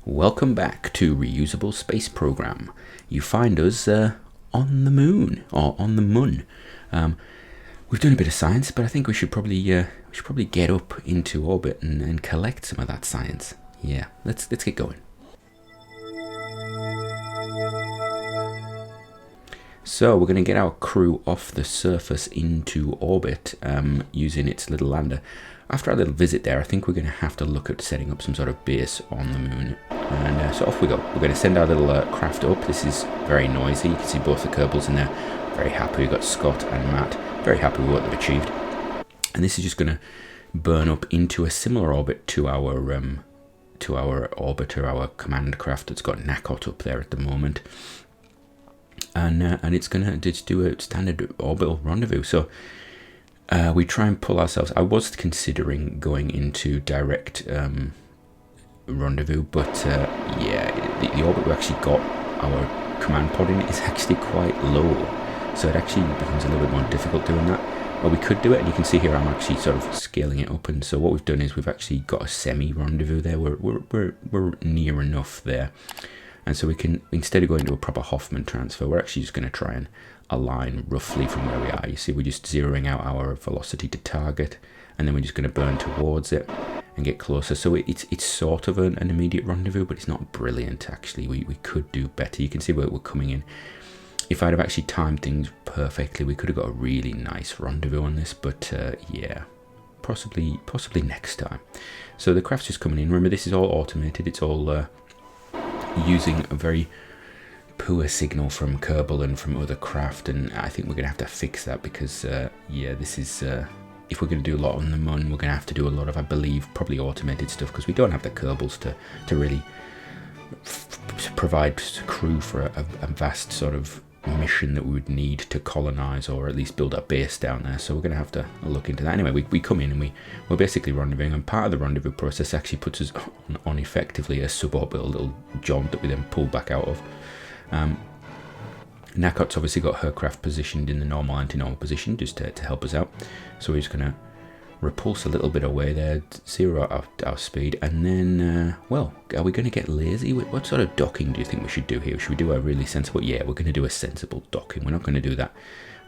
Welcome back to Reusable Space Program. You find us on the moon, or on the mun. We've done a bit of science, but I think we should probably get up into orbit and collect some of that science. Yeah, let's get going. So we're going to get our crew off the surface into orbit using its little lander. After our little visit there, I think we're going to have to look at setting up some sort of base on the moon. And so off we go. We're going to send our little craft up. This is very noisy. You can see both the Kerbals in there. Very happy. We've got Scott and Matt. Very happy with what they've achieved. And this is just going to burn up into a similar orbit to our orbiter, our command craft that's got Nalcott up there at the moment. And it's going to just do a standard orbital rendezvous. So we try and pull ourselves. I was considering going into direct rendezvous, but yeah, the orbit we actually got our command pod in is actually quite low, so it actually becomes a little bit more difficult doing that. Well, we could do it, and you can see here I'm actually sort of scaling it up, and so what we've done is we've actually got a semi-rendezvous there. We're near enough there, and so we can, instead of going to a proper Hoffman transfer, we're actually just going to try and align roughly from where we are. You see, we're just zeroing out our velocity to target, and then we're just going to burn towards it and get closer. So it's sort of an immediate rendezvous, but it's not brilliant actually. We could do better. You can see where we're coming in. If I'd have actually timed things perfectly, we could have got a really nice rendezvous on this, but yeah, possibly next time. So the craft's just coming in. Remember, this is all automated. It's all using a very poor signal from Kerbal and from other craft, and I think we're going to have to fix that because yeah, this is if we're going to do a lot on the moon, we're going to have to do a lot of, I believe, probably automated stuff, because we don't have the Kerbals to really provide crew for a vast sort of mission that we would need to colonize or at least build a base down there. So we're going to have to look into that. Anyway, we come in and we're basically rendezvousing, and part of the rendezvous process actually puts us on effectively a suborbital little jaunt that we then pull back out of. Nalcott's obviously got her craft positioned in the normal anti-normal position just to help us out. So we're just going to repulse a little bit away there, zero out our speed, and then, well, are we going to get lazy? What sort of docking do you think we should do here? Should we do a really sensible? Yeah, we're going to do a sensible docking. We're not going to do that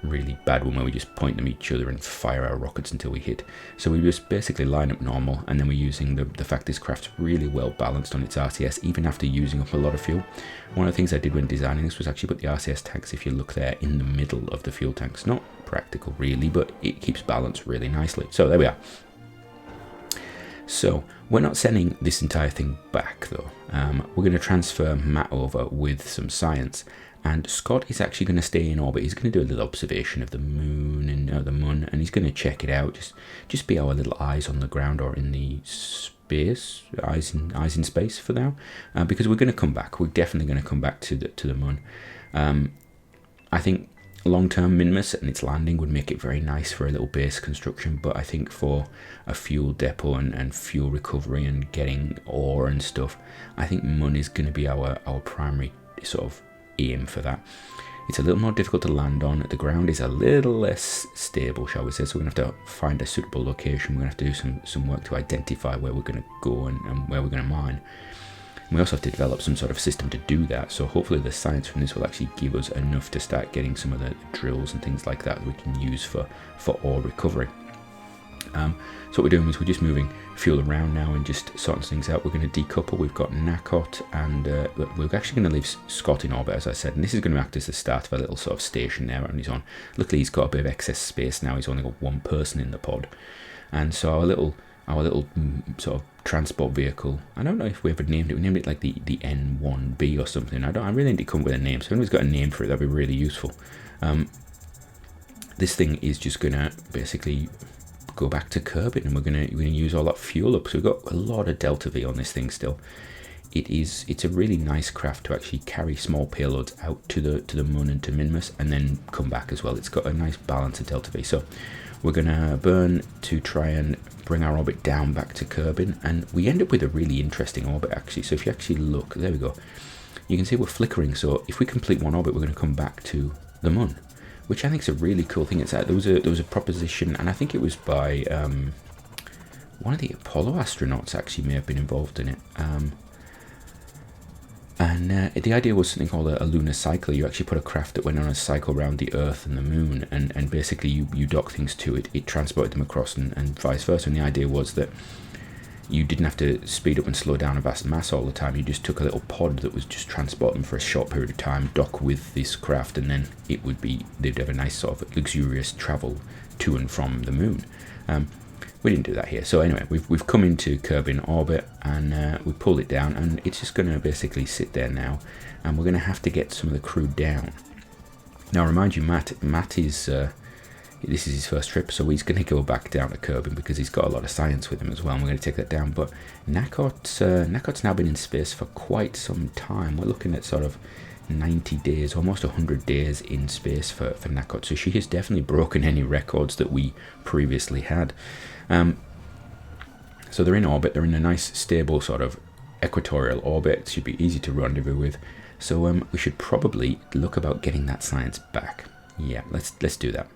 really bad one where we just point them at each other and fire our rockets until we hit. So we just basically line up normal, and then we're using the fact this craft's really well balanced on its RCS even after using up a lot of fuel. One of the things I did when designing this was actually put the RCS tanks, if you look there, in the middle of the fuel tanks. Not practical really, but it keeps balance really nicely. So there we are. So we're not sending this entire thing back though. We're going to transfer Matt over with some science, and Scott is actually going to stay in orbit. He's going to do a little observation of the moon and he's going to check it out. Just be our little eyes on the ground, or in the space, eyes in space for now, because we're going to come back. We're definitely going to come back to the moon. I think long-term Minmus and its landing would make it very nice for a little base construction, but I think for a fuel depot and fuel recovery and getting ore and stuff, I think Mun is going to be our primary sort of aim for that. It's a little more difficult to land on. The ground is a little less stable, shall we say, so we're going to have to find a suitable location. We're going to have to do some work to identify where we're going to go and where we're going to mine. We also have to develop some sort of system to do that, so hopefully the science from this will actually give us enough to start getting some of the drills and things like that we can use for ore recovery. So what we're doing is we're just moving fuel around now and just sorting things out. We're going to decouple. We've got Nalcott, and we're actually going to leave Scott in orbit, as I said, and this is going to act as the start of a little sort of station there on his own. Luckily he's got a bit of excess space now. He's only got one person in the pod, and so our little sort of transport vehicle, I don't know if we ever named it. We named it like the N1B or something. I really need to come up with a name, so if anyone's got a name for it, that'd be really useful. This thing is just going to basically go back to Kerbin, and we're going to use all that fuel up. So we've got a lot of delta V on this thing still. It's a really nice craft to actually carry small payloads out to the moon and to Minmus, and then come back as well. It's got a nice balance of delta V. So we're going to burn to try and bring our orbit down back to Kerbin, and we end up with a really interesting orbit actually. So if you actually look, there we go, you can see we're flickering. So if we complete one orbit, we're going to come back to the moon, which I think is a really cool thing. It's there was a proposition, and I think it was by one of the Apollo astronauts actually may have been involved in it. And the idea was something called a lunar cycle. You actually put a craft that went on a cycle around the Earth and the Moon, and basically you dock things to it, it transported them across, and vice versa. And the idea was that you didn't have to speed up and slow down a vast mass all the time. You just took a little pod that was just transporting them for a short period of time, dock with this craft, and then they'd have a nice sort of luxurious travel to and from the Moon. We didn't do that here. So anyway, we've come into Kerbin orbit, and we pulled it down, and it's just going to basically sit there now, and we're going to have to get some of the crew down. Now, remind you, Matt is this is his first trip, so he's going to go back down to Kerbin because he's got a lot of science with him as well, and we're going to take that down. But Nalcott's now been in space for quite some time. We're looking at sort of 90 days, almost 100 days in space for Nalcott, so she has definitely broken any records that we previously had. So they're in orbit, they're in a nice stable sort of equatorial orbit. It should be easy to rendezvous with, so we should probably look about getting that science back. Yeah, let's do that.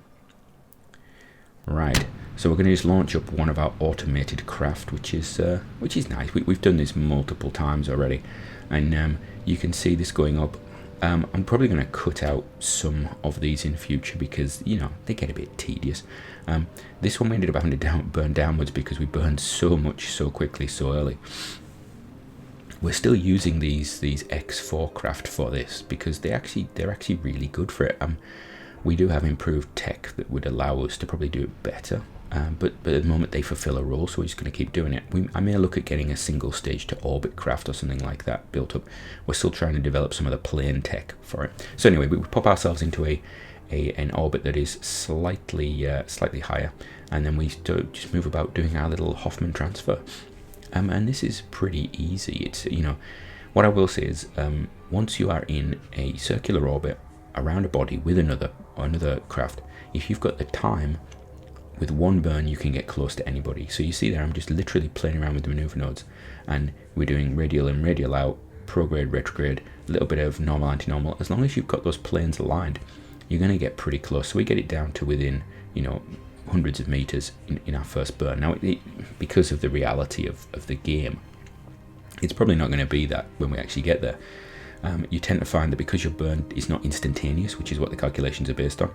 Right, so we're going to just launch up one of our automated craft, which is nice. We've done this multiple times already, and you can see this going up. I'm probably going to cut out some of these in future because, you know, they get a bit tedious. This one we ended up having to burn downwards because we burned so much so quickly so early. We're still using these X4 craft for this because they're actually really good for it. We do have improved tech that would allow us to probably do it better, but at the moment they fulfill a role, so we're just going to keep doing it. I may look at getting a single stage to orbit craft or something like that built up. We're still trying to develop some of the plane tech for it. So anyway, we pop ourselves into an orbit that is slightly higher, and then we just move about doing our little Hoffman transfer. And this is pretty easy. It's, you know, what I will say is once you are in a circular orbit around a body with another craft, if you've got the time, with one burn you can get close to anybody. So you see there, I'm just literally playing around with the maneuver nodes, and we're doing radial in, radial out, prograde, retrograde, a little bit of normal, anti-normal. As long as you've got those planes aligned, you're going to get pretty close. So we get it down to within, you know, hundreds of meters in our first burn. Now, because of the reality of the game, it's probably not going to be that when we actually get there. You tend to find that because your burn is not instantaneous, which is what the calculations are based on,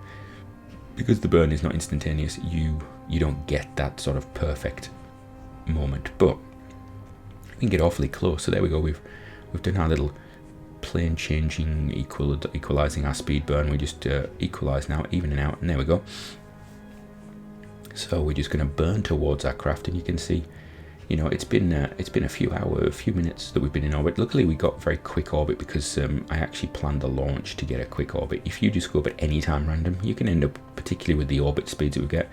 because the burn is not instantaneous, you don't get that sort of perfect moment. But we can get awfully close. So there we go. We've done our little plane changing, equalizing our speed burn. We just equalize now, evening out, and there we go. So we're just going to burn towards our craft, and you can see, you know, it's been a few minutes that we've been in orbit. Luckily, we got very quick orbit because I actually planned the launch to get a quick orbit. If you just go up at any time random, you can end up, particularly with the orbit speeds that we get,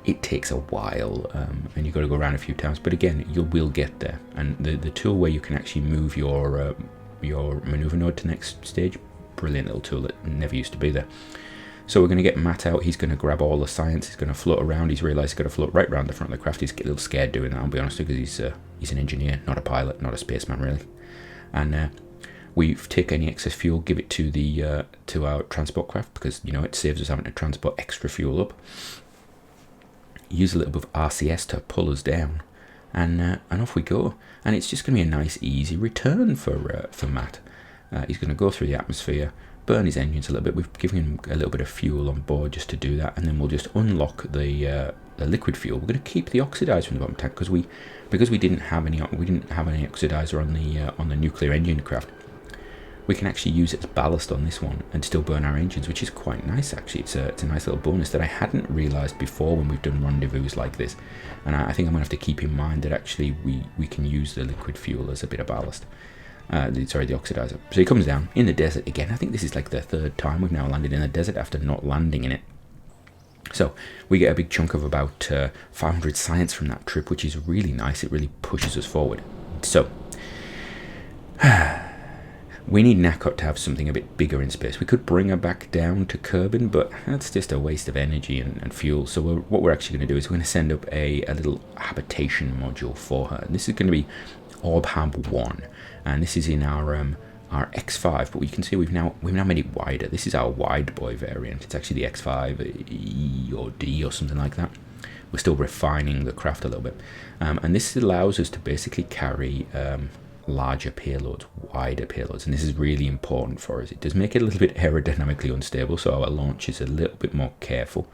it takes a while, and you've got to go around a few times. But again, you will get there. And the tool where you can actually move your maneuver node to next stage, brilliant little tool that never used to be there. So we're going to get Matt out. He's going to grab all the science. He's going to float around. He's realised he's got to float right around the front of the craft. He's a little scared doing that, I'll be honest, because he's an engineer, not a pilot, not a spaceman really. And we take any excess fuel, give it to our transport craft, because, you know, it saves us having to transport extra fuel up. Use a little bit of RCS to pull us down, and off we go. And it's just going to be a nice, easy return for Matt. He's going to go through the atmosphere, burn his engines a little bit. We've given him a little bit of fuel on board just to do that, and then we'll just unlock the liquid fuel. We're going to keep the oxidizer in the bottom tank because we didn't have any oxidizer on the nuclear engine craft. We can actually use it as ballast on this one and still burn our engines, which is quite nice actually. It's a nice little bonus that I hadn't realised before when we've done rendezvous like this, and I think I'm going to have to keep in mind that actually we can use the liquid fuel as a bit of ballast. The oxidizer. So he comes down in the desert again. I think this is like the third time we've now landed in the desert after not landing in it. So we get a big chunk of about 500 science from that trip, which is really nice. It really pushes us forward. So we need Nalcott to have something a bit bigger in space. We could bring her back down to Kerbin, but that's just a waste of energy and fuel. So what we're actually going to do is we're going to send up a little habitation module for her. And this is going to be Orb 1, and this is in our X5, but you can see we've now made it wider. This is our wide boy variant. It's actually the X5 E or D or something like that. We're still refining the craft a little bit, and this allows us to basically carry larger payloads, wider payloads, and this is really important for us. It does make it a little bit aerodynamically unstable, so our launch is a little bit more careful.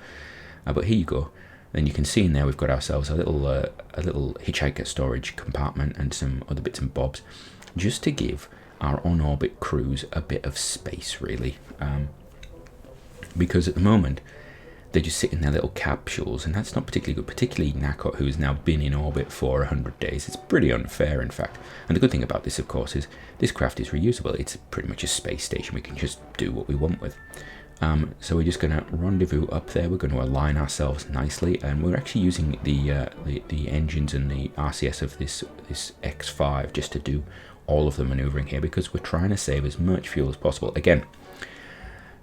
But here you go. Then you can see in there we've got ourselves a little hitchhiker storage compartment and some other bits and bobs, just to give our on-orbit crews a bit of space, really. Because at the moment they just sit in their little capsules, and that's not particularly good, particularly Nalcott, who has now been in orbit for 100 days. It's pretty unfair, in fact. And the good thing about this, of course, is this craft is reusable. It's pretty much a space station. We can just do what we want with. So we're just going to rendezvous up there. We're going to align ourselves nicely, and we're actually using the engines and the RCS of this X5 just to do all of the maneuvering here, because we're trying to save as much fuel as possible. Again,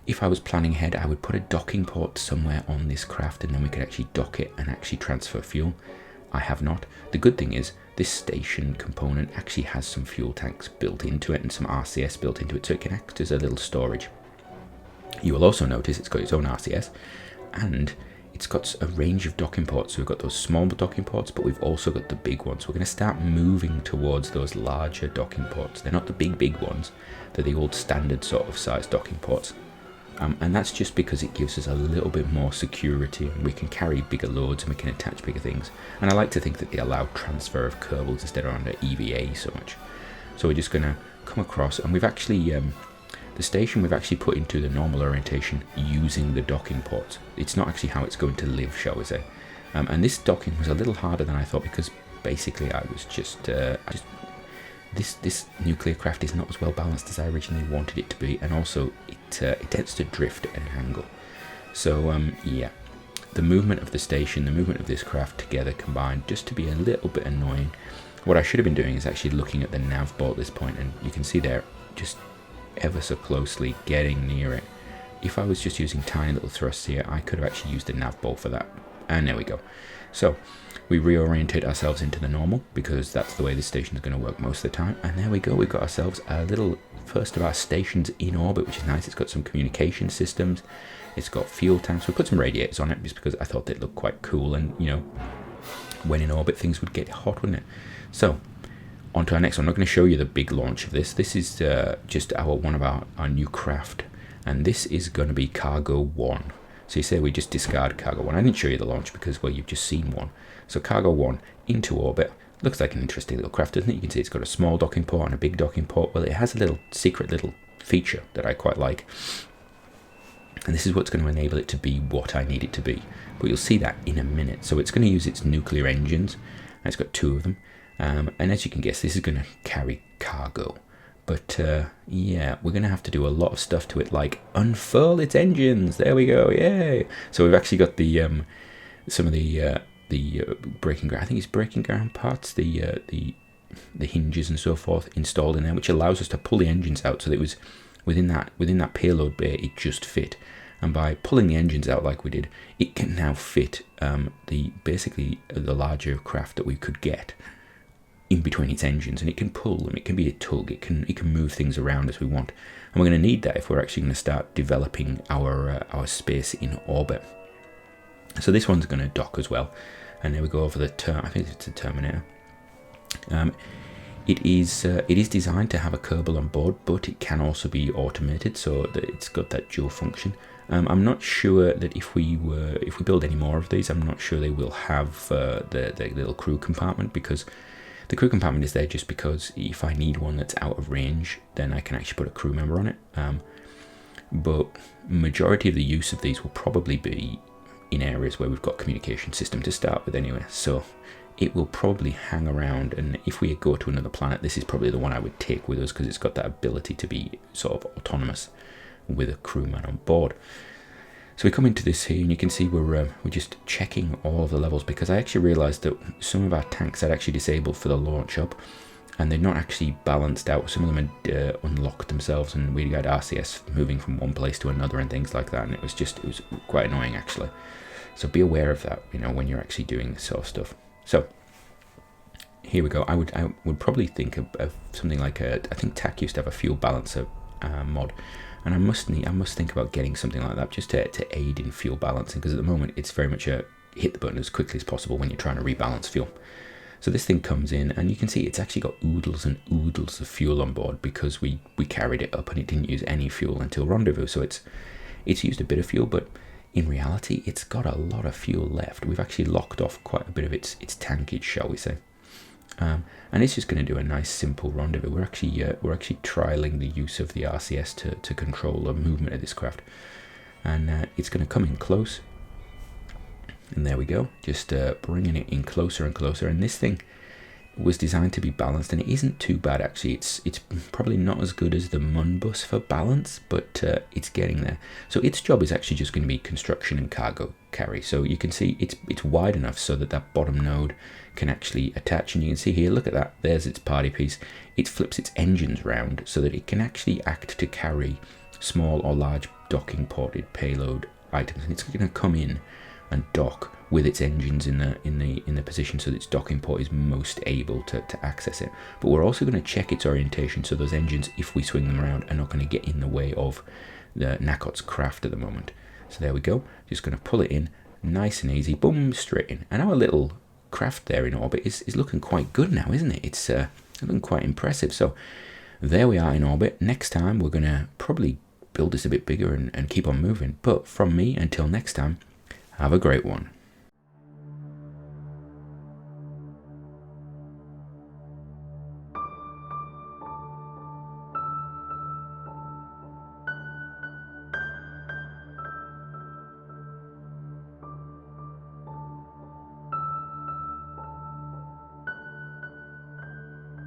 if I was planning ahead, I would put a docking port somewhere on this craft, and then we could actually dock it and actually transfer fuel. I have not. The good thing is this station component actually has some fuel tanks built into it and some RCS built into it, so it can act as a little storage. You will also notice it's got its own RCS, and it's got a range of docking ports. So we've got those small docking ports, but we've also got the big ones. We're going to start moving towards those larger docking ports. They're not the big ones. They're the old standard sort of size docking ports. And that's just because it gives us a little bit more security, and we can carry bigger loads and we can attach bigger things. And I like to think that they allow transfer of Kerbals instead of under EVA so much. So we're just going to come across, and we've actually, the station we've actually put into the normal orientation using the docking ports. It's not actually how it's going to live, shall we say. And this docking was a little harder than I thought, because basically I was this nuclear craft is not as well balanced as I originally wanted it to be, and also it tends to drift at an angle. So yeah, the movement of the station, the movement of this craft together combined just to be a little bit annoying. What I should have been doing is actually looking at the nav board at this point, and you can see there just ever so closely getting near it. If I was just using tiny little thrusts here, I could have actually used the nav board for that. And there we go. So we reorientate ourselves into the normal, because that's the way this station is going to work most of the time. And there we go. We've got ourselves a little first of our stations in orbit, which is nice. It's got some communication systems. It's got fuel tanks. We put some radiators on it just because I thought they'd look quite cool. And, you know, when in orbit, things would get hot, wouldn't it? So on to our next one. I'm not going to show you the big launch of this. This is just one of our new craft. And this is going to be Cargo 1. So you say we just discard Cargo 1. I didn't show you the launch because, well, you've just seen one. So Cargo 1 into orbit. Looks like an interesting little craft, doesn't it? You can see it's got a small docking port and a big docking port. Well, it has a little secret little feature that I quite like. And this is what's going to enable it to be what I need it to be. But you'll see that in a minute. So it's going to use its nuclear engines. And it's got 2 of them. And as you can guess, this is going to carry cargo. But yeah, we're going to have to do a lot of stuff to it, like unfurl its engines. There we go, yay! So we've actually got the some of the breaking ground. I think it's breaking ground parts, the hinges and so forth installed in there, which allows us to pull the engines out. So that it was within that payload bay, it just fit. And by pulling the engines out like we did, it can now fit basically the larger craft that we could get in between its engines, and it can pull them. It can be a tug. It can move things around as we want, and we're going to need that if we're actually going to start developing our space in orbit. So this one's going to dock as well, and there we go over the I think it's a Terminator. It is designed to have a Kerbal on board, but it can also be automated, so that it's got that dual function. I'm not sure that if we build any more of these, I'm not sure they will have the little crew compartment, because the crew compartment is there just because if I need one that's out of range, then I can actually put a crew member on it. But majority of the use of these will probably be in areas where we've got communication system to start with anyway. So it will probably hang around, and if we go to another planet, this is probably the one I would take with us, because it's got that ability to be sort of autonomous with a crewman on board. So we come into this here, and you can see we're just checking all of the levels, because I actually realised that some of our tanks had actually disabled for the launch up, and they're not actually balanced out. Some of them had unlocked themselves, and we had RCS moving from one place to another and things like that, and it was quite annoying actually. So be aware of that, you know, when you're actually doing this sort of stuff. So here we go. I would probably think of something like I think TAC used to have a fuel balancer mod. And I must think about getting something like that just to aid in fuel balancing, because at the moment it's very much a hit the button as quickly as possible when you're trying to rebalance fuel. So this thing comes in, and you can see it's actually got oodles and oodles of fuel on board because we carried it up and it didn't use any fuel until rendezvous. So it's used a bit of fuel, but in reality, it's got a lot of fuel left. We've actually locked off quite a bit of its tankage, shall we say. And it's just going to do a nice simple rendezvous. We're actually trialing the use of the RCS to control the movement of this craft, and it's going to come in close. And there we go, just bringing it in closer and closer. And this thing was designed to be balanced, and it isn't too bad actually. It's probably not as good as the Mun bus for balance, but it's getting there. So its job is actually just going to be construction and cargo carry. So you can see it's wide enough so that bottom node can actually attach, and you can see here, look at that, there's its party piece. It flips its engines round so that it can actually act to carry small or large docking ported payload items, and it's going to come in and dock with its engines in the position so that its docking port is most able to access it. But we're also going to check its orientation, so those engines, if we swing them around, are not going to get in the way of the Nalcott's craft at the moment. So there we go, just going to pull it in nice and easy, boom, straight in. And our little craft there in orbit is looking quite good now, isn't it? It's looking quite impressive. So there we are in orbit. Next time we're going to probably build this a bit bigger and keep on moving. But from me, until next time, have a great one.